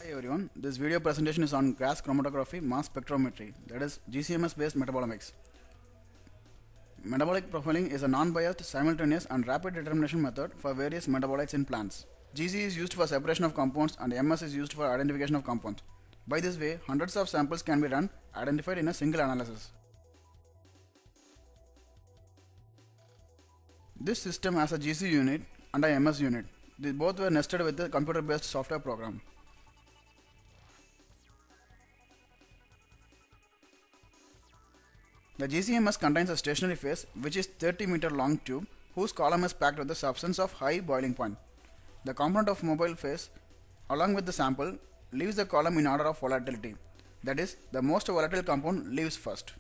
Hey everyone, this video presentation is on gas chromatography mass spectrometry, that is GCMS based metabolomics. Metabolic profiling is a non-biased, simultaneous and rapid determination method for various metabolites in plants. GC is used for separation of compounds and MS is used for identification of compounds. By this way, hundreds of samples can be run, identified in a single analysis. This system has a GC unit and a MS unit. These both were nested with a computer-based software program. The GCMS contains a stationary phase which is 30-meter long tube whose column is packed with a substance of high boiling point. The component of mobile phase along with the sample leaves the column in order of volatility. That is, the most volatile compound leaves first.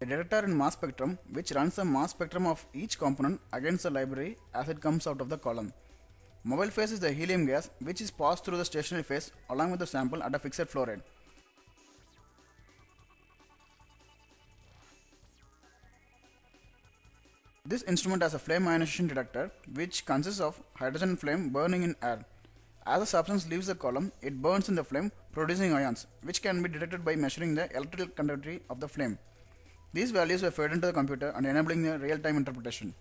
A detector in mass spectrum which runs the mass spectrum of each component against the library as it comes out of the column. Mobile phase is the helium gas which is passed through the stationary phase along with the sample at a fixed flow rate. This instrument has a flame ionization detector which consists of hydrogen flame burning in air. As the substance leaves the column, it burns in the flame producing ions which can be detected by measuring the electrical conductivity of the flame. These values were fed into the computer and enabling the real-time interpretation.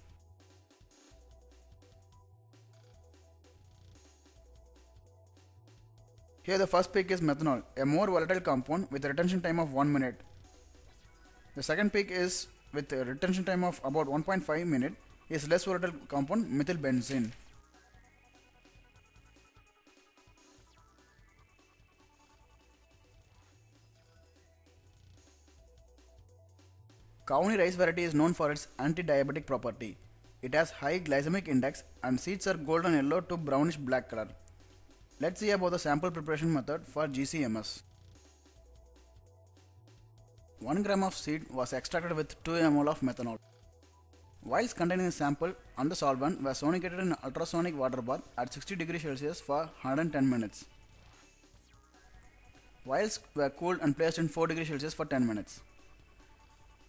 Here the first peak is methanol, a more volatile compound with a retention time of 1 minute. The second peak is with a retention time of about 1.5 minute is less volatile compound methylbenzene. Kauni rice variety is known for its anti-diabetic property. It has high glycemic index and seeds are golden yellow to brownish black color. Let's see about the sample preparation method for GCMS. 1 gram of seed was extracted with 2 ml of methanol. Vials containing the sample and the solvent were sonicated in an ultrasonic water bath at 60 degrees Celsius for 110 minutes. Vials were cooled and placed in 4 degrees Celsius for 10 minutes.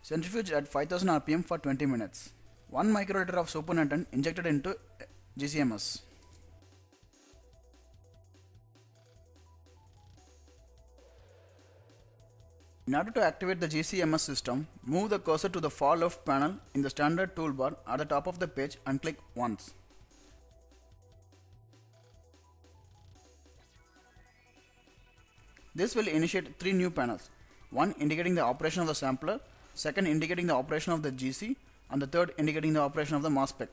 Centrifuged at 5000 rpm for 20 minutes. 1 microliter of supernatant injected into GCMS. In order to activate the GCMS system, move the cursor to the far left panel in the standard toolbar at the top of the page and click once. This will initiate 3 new panels, one indicating the operation of the sampler, second indicating the operation of the GC, and the third indicating the operation of the mass spec.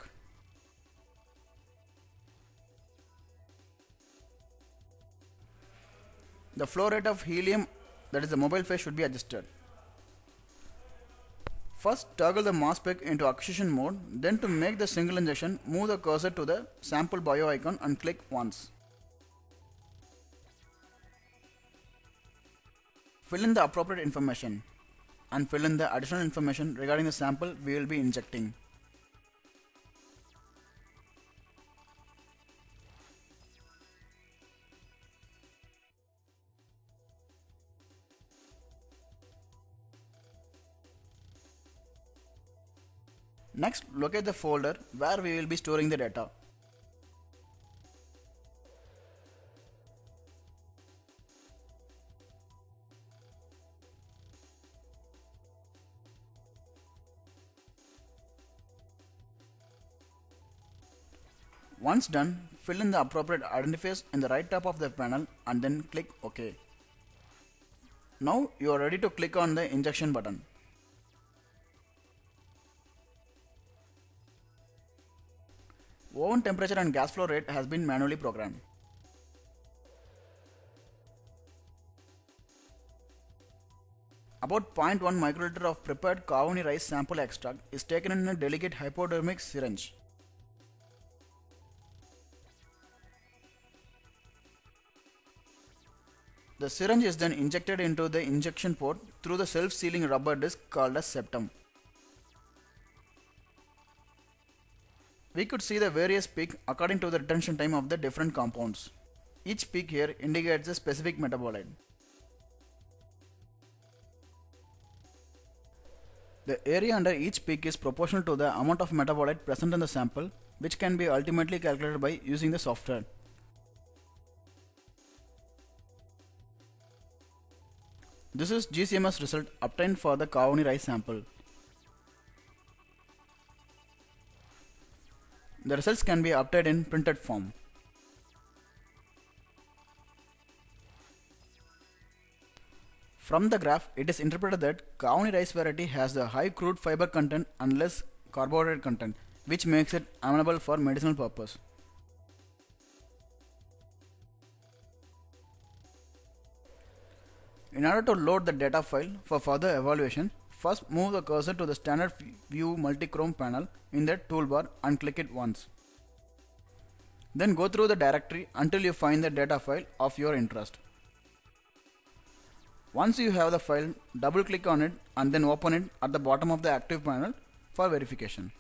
The flow rate of helium, that is the mobile phase, should be adjusted. First toggle the mass spec into acquisition mode, then to make the single injection, move the cursor to the sample bio icon and click once. Fill in the appropriate information and fill in the additional information regarding the sample we will be injecting. Next, locate the folder where we will be storing the data. Once done, fill in the appropriate identifiers in the right top of the panel and then click OK. Now you are ready to click on the injection button. Oven temperature and gas flow rate has been manually programmed. About 0.1 microliter of prepared Kauni rice sample extract is taken in a delicate hypodermic syringe. The syringe is then injected into the injection port through the self-sealing rubber disc called as septum. We could see the various peaks according to the retention time of the different compounds. Each peak here indicates a specific metabolite. The area under each peak is proportional to the amount of metabolite present in the sample which can be ultimately calculated by using the software. This is GCMS result obtained for the Kauni rice sample. The results can be obtained in printed form. From the graph, it is interpreted that Kauni rice variety has the high crude fiber content and less carbohydrate content, which makes it amenable for medicinal purpose. In order to load the data file for further evaluation, first move the cursor to the standard view multi-chrome panel in the toolbar and click it once. Then go through the directory until you find the data file of your interest. Once you have the file, double click on it and then open it at the bottom of the active panel for verification.